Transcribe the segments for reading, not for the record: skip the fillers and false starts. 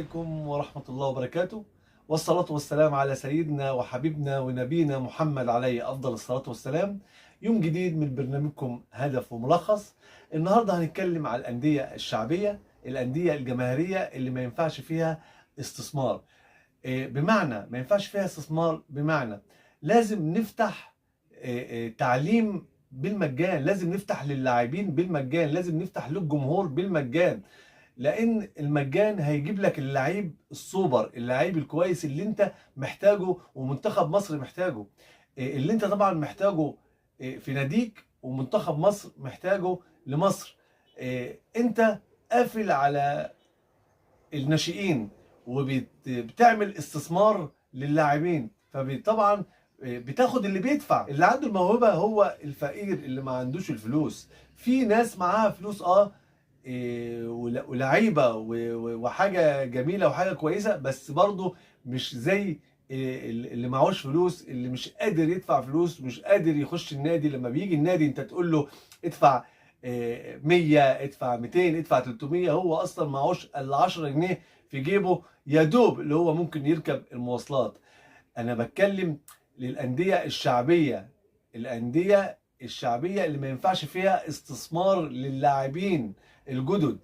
عليكم ورحمة الله وبركاته، والصلاة والسلام على سيدنا وحبيبنا ونبينا محمد عليه أفضل الصلاة والسلام. يوم جديد من برنامجكم هدف وملخص. النهاردة هنتكلم على الأندية الشعبية، الأندية الجماهيرية اللي ما ينفعش فيها استثمار. بمعنى ما ينفعش فيها استثمار، بمعنى لازم نفتح تعليم بالمجان، لازم نفتح للاعبين بالمجان، لازم نفتح للجمهور بالمجان، لان المجان هيجيب لك اللعيب السوبر، اللعيب الكويس اللي انت محتاجه ومنتخب مصر محتاجه، اللي انت طبعا محتاجه في ناديك، ومنتخب مصر محتاجه لمصر. انت قافل على الناشئين وبتعمل استثمار للاعبين، فطبعا بتاخد اللي بيدفع. اللي عنده الموهبه هو الفقير اللي ما عندوش الفلوس. في ناس معاها فلوس ولعيبه وحاجه جميله وحاجه كويسه، بس برضه مش زي اللي معهوش فلوس، اللي مش قادر يدفع فلوس، مش قادر يخش النادي. لما بيجي النادي انت تقول له ادفع 100، ادفع 200، ادفع 300، هو اصلا معهوش الا 10 جنيه في جيبه يا دوب اللي هو ممكن يركب المواصلات. انا بتكلم للانديه الشعبيه، الانديه الشعبيه اللي ما ينفعش فيها استثمار للاعبين الجدد.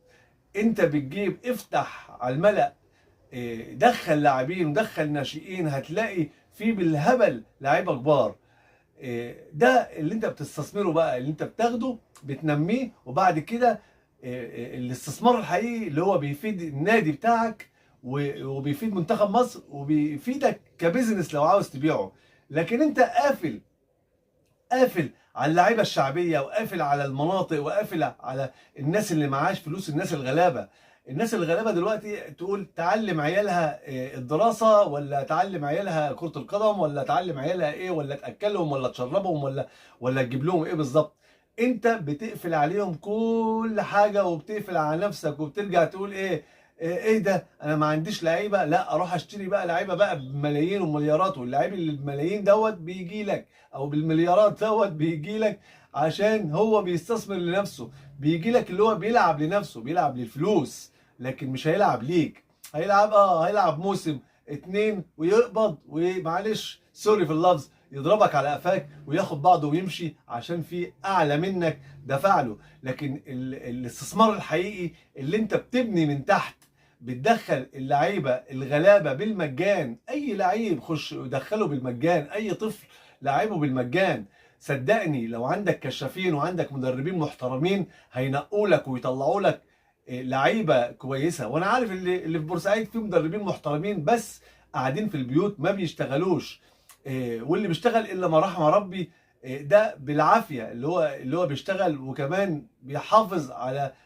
انت بتجيب، افتح على الملأ، دخل لاعبين ودخل ناشئين، هتلاقي في بالهبل لعيبه كبار. ده اللي انت بتستثمره بقى، اللي انت بتاخده بتنميه، وبعد كده الاستثمار الحقيقي اللي هو بيفيد النادي بتاعك وبيفيد منتخب مصر وبيفيدك كبزنس لو عاوز تبيعه. لكن انت قافل على اللعيبه الشعبيه، وقافل على المناطق، وقافل على الناس اللي معاش فلوس، الناس الغلابه. الناس الغلابه دلوقتي تقول تعلم عيالها الدراسه، ولا تعلم عيالها كره القدم، ولا تعلم عيالها ايه، ولا تاكلهم، ولا تشربهم، ولا تجيب لهم ايه بالظبط. انت بتقفل عليهم كل حاجه، وبتقفل على نفسك، وبترجع تقول ايه ده، انا ما عنديش لعيبه، لا اروح اشتري بقى لعيبه بقى بملايين ومليارات. واللعيب اللي بملايين دوت بيجي لك، او بالمليارات دوت بيجي لك عشان هو بيستثمر لنفسه، بيجي لك اللي هو بيلعب لنفسه، بيلعب للفلوس، لكن مش هيلعب ليك. هيلعب موسم اتنين ويقبض، ومعلش سوري في اللفظ، يضربك على قفاك وياخد بعضه ويمشي، عشان في اعلى منك دفع له. لكن الاستثمار الحقيقي اللي انت بتبني من تحت، بتدخل اللعيبه الغلابه بالمجان، اي لعيب خش دخله بالمجان، اي طفل لعيبه بالمجان. صدقني لو عندك كشافين وعندك مدربين محترمين هينقوا لك ويطلعوا لك لعيبه كويسه. وانا عارف اللي في بورسعيد فيه مدربين محترمين، بس قاعدين في البيوت ما بيشتغلوش. واللي بيشتغل الا ما رحم ربي، ده بالعافيه، اللي هو بيشتغل وكمان بيحافظ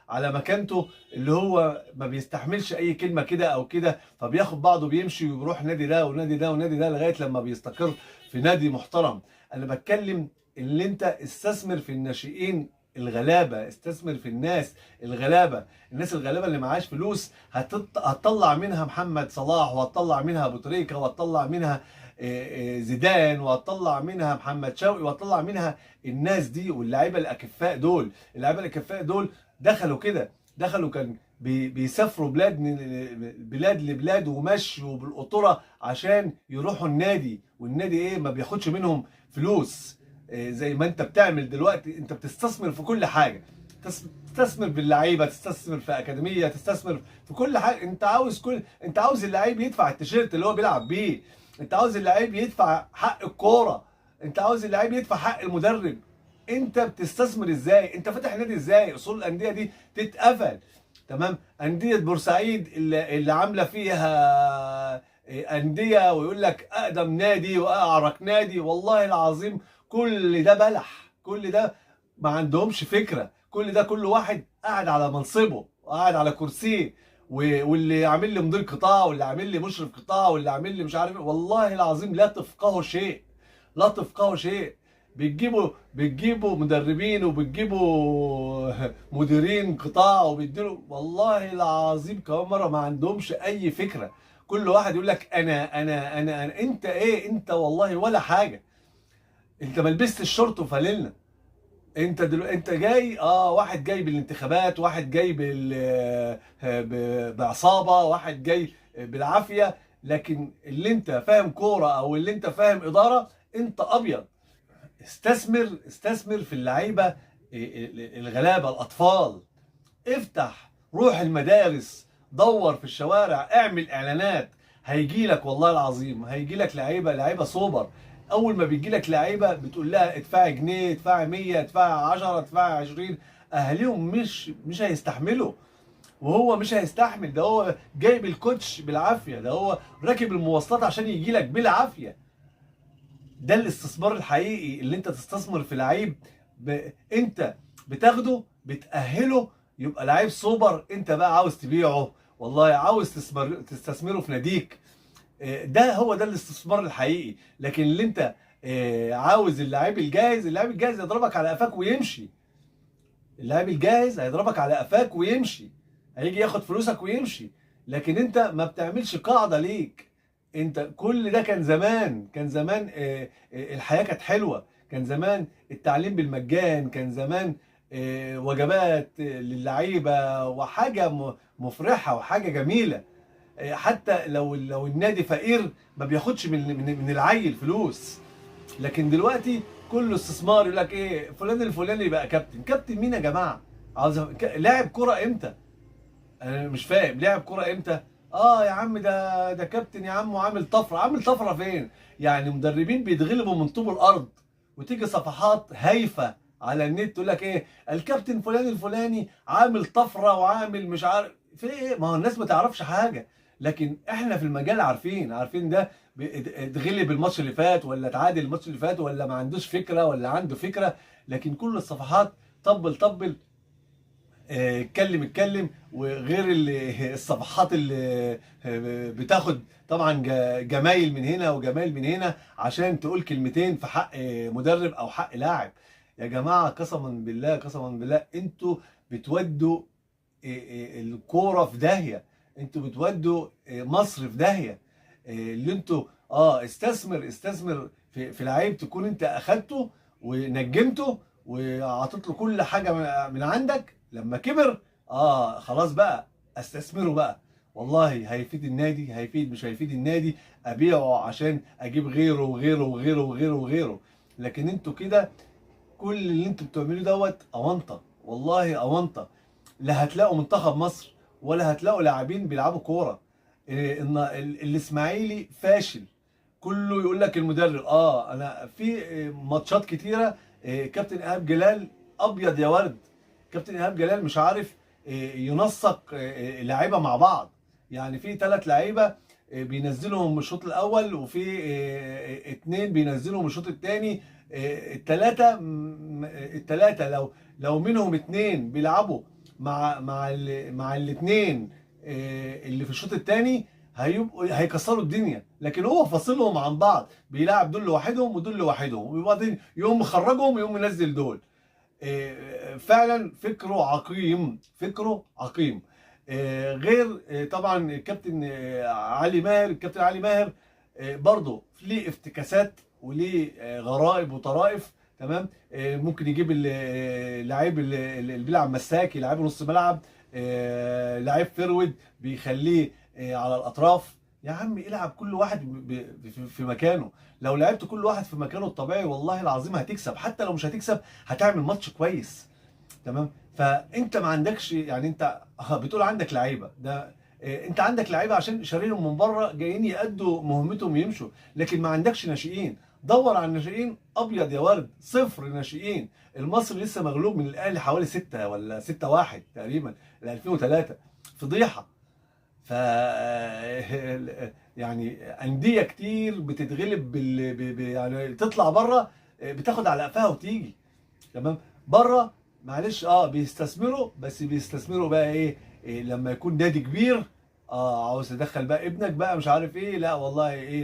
على مكانته، اللي هو ما بيستحملش اي كلمه كده او كده، فبياخد بعضه بيمشي ويروح نادي ده ونادي ده ونادي ده لغايه لما بيستقر في نادي محترم. انا بتكلم اللي انت استثمر في الناشئين الغلابه، استثمر في الناس الغلابه. الناس الغلابه اللي معاش فلوس هتطلع منها محمد صلاح، وهتطلع منها ابو تريكه، وهتطلع منها زيدان، وهتطلع منها محمد شوقي، وهتطلع منها الناس دي. واللعيبه الاكفاء دول، اللعيبه الاكفاء دول دخلوا كده، دخلوا كان بيسافروا بلاد لبلاد ومشوا بالقطوره عشان يروحوا النادي، والنادي ما بياخدش منهم فلوس. زي ما انت بتعمل دلوقتي، انت بتستثمر في كل حاجه، تستثمر باللعيبه، تستثمر في اكاديميه، تستثمر في كل حاجه. انت عاوز اللعيب يدفع التيشيرت اللي هو بيلعب بيه، انت عاوز اللعيب يدفع حق الكوره، انت عاوز اللعيب يدفع حق المدرب. انت بتستثمر ازاي؟ انت فاتح نادي ازاي؟ اصول الانديه دي تتقفل. تمام. انديه بورسعيد اللي عامله فيها انديه، ويقول لك اقدم نادي واعرق نادي، والله العظيم كل ده بلح، كل ده ما عندهمش فكره، كل ده كل واحد قاعد على منصبه وقاعد على كرسيه، واللي عامل لي مدير قطاع، واللي عامل لي مشرف قطاع، واللي عامل لي مش عارف والله العظيم لا تفقهوا شيء، لا تفقهوا شيء. بتجيبوا مدربين، وبتجيبوا مديرين قطاع، وبيديروا، والله العظيم كمان مره ما عندهمش اي فكره. كل واحد يقول لك انا انت ايه؟ انت والله ولا حاجه. انت ما لبستش شورت وفانلة. انت جاي، واحد جاي بالانتخابات، واحد جاي بعصابه، واحد جاي بالعافيه. لكن اللي انت فاهم كوره او اللي انت فاهم اداره، انت ابيض. استثمر في اللعيبه الغلابه الاطفال. افتح، روح المدارس، دور في الشوارع، اعمل اعلانات. هيجي لك والله العظيم، هيجي لك لعيبه سوبر. اول ما بيجي لك لعيبه بتقول لها ادفعي جنيه، ادفعي 100، ادفعي 10، ادفعي 20، اهاليهم مش هيستحملوا. وهو مش هيستحمل، ده هو جايب الكوتش بالعافيه، ده هو راكب المواصلات عشان يجي لك بالعافيه. ده الاستثمار الحقيقي، اللي انت تستثمر في لعيب انت بتاخده بتأهله يبقى لعيب سوبر. انت بقى عاوز تبيعه، والله عاوز تستثمره في ناديك. ده هو ده الاستثمار الحقيقي. لكن اللي انت عاوز اللعيب الجاهز، اللعيب الجاهز يضربك على قفاك ويمشي. اللاعب الجاهز هيضربك على قفاك ويمشي، هيجي ياخد فلوسك ويمشي. لكن انت ما بتعملش قاعدة ليك. انت كل ده كان زمان، كان زمان الحياة كانت حلوة. كان زمان التعليم بالمجان، كان زمان وجبات للعيبة، وحاجة مفرحة وحاجة جميلة. حتى لو النادي فقير ما بياخدش من العيل فلوس. لكن دلوقتي كله استثمار. يقول لك ايه، فلان الفلاني يبقى كابتن. كابتن مين يا جماعه؟ لاعب كرة امتى؟ انا مش فاهم، لاعب كرة امتى؟ اه يا عم، ده كابتن يا عم، وعامل طفره. عامل طفره فين؟ يعني مدربين بيتغلبوا من طوب الارض، وتيجي صفحات هايفه على النت تقول لك ايه، الكابتن فلان الفلاني عامل طفره وعامل مش عارف في ايه. ما هو الناس ما تعرفش حاجه، لكن احنا في المجال عارفين ده اتغلب الماتش اللي فات، ولا اتعادل الماتش اللي فات، ولا ما عندوش فكره، ولا عنده فكره. لكن كل الصفحات طبل اتكلم. وغير الصفحات اللي بتاخد طبعا جمايل من هنا وجمايل من هنا عشان تقول كلمتين في حق مدرب او حق لاعب. يا جماعه قسما بالله، قسما بالله، انتوا بتودوا الكوره في داهيه. انتوا بتودوا مصر في داهيه. اللي انتوا استثمر في لعيب تكون انت اخدته ونجمته وعطيت له كل حاجه من عندك. لما كبر خلاص بقى استثمره بقى. والله هيفيد النادي، هيفيد مش هيفيد النادي، ابيعه عشان اجيب غيره وغيره وغيره وغيره وغيره. لكن انتوا كده، كل اللي انتوا بتعملوه دوت اونطه، والله اونطه. لا هتلاقوا منتخب مصر، ولا هتلاقوا لاعبين بيلعبوا كوره. ان الاسماعيلي فاشل، كله يقول لك المدرب. انا في ماتشات كتيره كابتن ايهاب جلال ابيض يا ورد. كابتن ايهاب جلال مش عارف ينسق لعيبه مع بعض. يعني في 3 لعيبه بينزلهم من الشوط الاول، وفي 2 بينزلهم من الشوط الثاني. الثلاثه لو منهم 2 بيلعبوا مع الاثنين اللي في الشوط الثاني، هيكسروا الدنيا. لكن هو فاصلهم عن بعض، بيلعب دول لوحدهم ودول لوحدهم، وبعدين يقوم مخرجهم ويقوم منزل دول. فعلا فكره عقيم، فكره عقيم. غير طبعا الكابتن علي ماهر. الكابتن علي ماهر برضه ليه افتكاسات وليه غرائب وطرائف. تمام. ممكن يجيب اللعيب اللي بيلعب مساك يلعبه نص ملعب، لعيب فرود بيخليه على الاطراف. يا عم العب كل واحد في مكانه. لو لعبت كل واحد في مكانه الطبيعي، والله العظيم هتكسب. حتى لو مش هتكسب هتعمل ماتش كويس. تمام. فانت ما عندكش، يعني انت بتقول عندك لعيبه، ده انت عندك لعيبه عشان شاريهم من بره جايين يأدوا مهمتهم ويمشوا. لكن ما عندكش ناشئين. دور على الناشئين، ابيض يا ورد، صفر ناشئين. المصري لسه مغلوب من الاهلي حوالي 6 ولا 6-1 تقريبا ل 2003. فضيحه. ف يعني انديه كتير بتتغلب يعني تطلع بره بتاخد على قفاها وتيجي. تمام. بره معلش بيستثمروا، بس بيستثمروا بقى إيه لما يكون نادي كبير عاوز تدخل بقى ابنك بقى مش عارف ايه. لا والله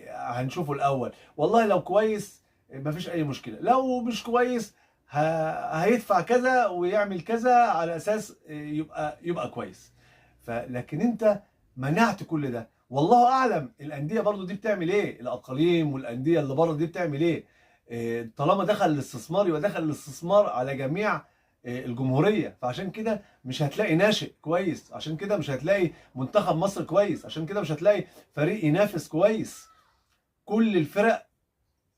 هنشوفه الاول. والله لو كويس مفيش اي مشكله، لو مش كويس هيدفع كذا ويعمل كذا على اساس يبقى كويس. لكن انت منعت كل ده. والله اعلم الانديه برضو دي بتعمل ايه، الاقاليم والانديه اللي بره دي بتعمل ايه. طالما دخل الاستثمار، يبقى دخل الاستثمار على جميع الجمهوريه. فعشان كده مش هتلاقي ناشئ كويس، عشان كده مش هتلاقي منتخب مصر كويس، عشان كده مش هتلاقي فريق ينافس كويس. كل الفرق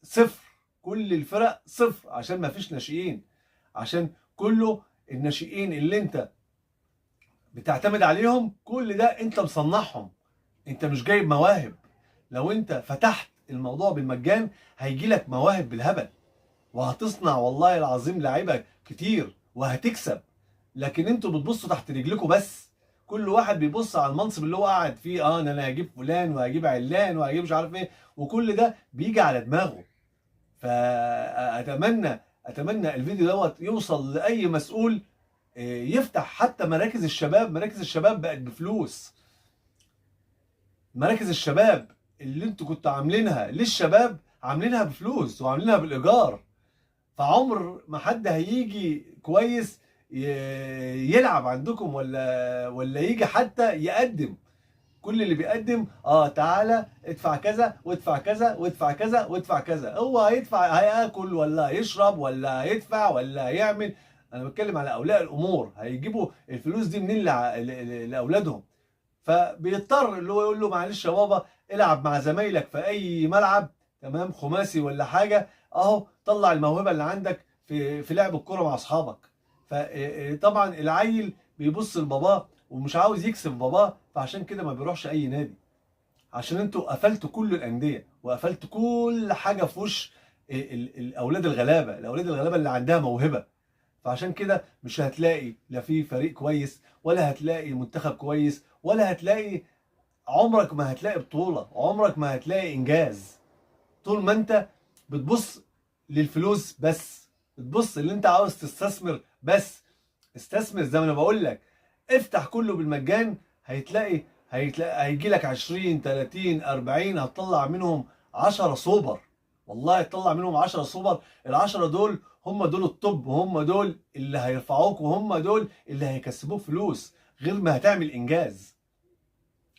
صفر، كل الفرق صفر، عشان ما فيش ناشئين. عشان كله الناشئين اللي انت بتعتمد عليهم كل ده انت مصنعهم، انت مش جايب مواهب. لو انت فتحت الموضوع بالمجان هيجي لك مواهب بالهبل، وهتصنع والله العظيم لعيبه كتير وهتكسب. لكن انتوا بتبصوا تحت رجلكم بس، كل واحد بيبص على المنصب اللي هو قاعد فيه. انا هجيب فلان وهجيب علان وهجيب مش عارف ايه، وكل ده بيجي على دماغه. اتمنى الفيديو دوت يوصل لاي مسؤول، يفتح حتى مراكز الشباب. مراكز الشباب بقت بفلوس. مراكز الشباب اللي انتوا كنتوا عاملينها للشباب عاملينها بفلوس وعاملينها بالايجار. فعمر ما حد هيجي كويس يلعب عندكم، ولا يجي حتى يقدم. كل اللي بيقدم تعالى ادفع كذا وادفع كذا وادفع كذا وادفع كذا. هو هيدفع، هياكل ولا هيشرب ولا هيدفع ولا هيعمل؟ انا بتكلم على اولياء الامور، هيجيبوا الفلوس دي منين لاولادهم؟ فبيضطر اللي هو يقول له معلش يا بابا العب مع زمايلك في اي ملعب، تمام، خماسي ولا حاجه، اهو طلع الموهبه اللي عندك في لعب الكوره مع اصحابك. فطبعا العيل بيبص لباباه ومش عاوز يكسب باباه، فعشان كده ما بيروحش اي نادي. عشان انتوا قفلتوا كل الانديه وقفلتوا كل حاجه في وش الاولاد الغلابه، الاولاد الغلابه اللي عندها موهبه. فعشان كده مش هتلاقي لا في فريق كويس، ولا هتلاقي منتخب كويس، ولا هتلاقي، عمرك ما هتلاقي بطولة، عمرك ما هتلاقي إنجاز. طول ما أنت بتبص للفلوس بس، بتبص اللي أنت عاوز تستثمر بس. استثمر زي ما أنا بقول لك، افتح كله بالمجان. هيجي لك 20 30 40، هتطلع منهم 10 سوبر. والله هتطلع منهم 10 سوبر. ال10 دول هم دول الطب، وهم دول اللي هيرفعوك، وهم دول اللي هيكسبوك فلوس، غير ما هتعمل انجاز.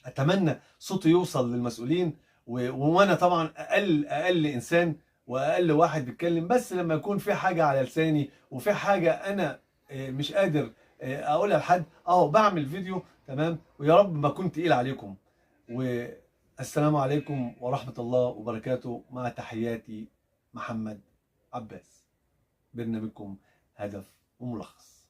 اتمنى صوتي يوصل للمسؤولين، وانا طبعا اقل انسان واقل واحد بيتكلم، بس لما يكون في حاجه على لساني وفي حاجه انا مش قادر اقولها لحد، بعمل فيديو، تمام. ويا رب ما اكون تقيل عليكم. والسلام عليكم ورحمه الله وبركاته، مع تحياتي محمد عباس، برنامجكم هدف وملخص.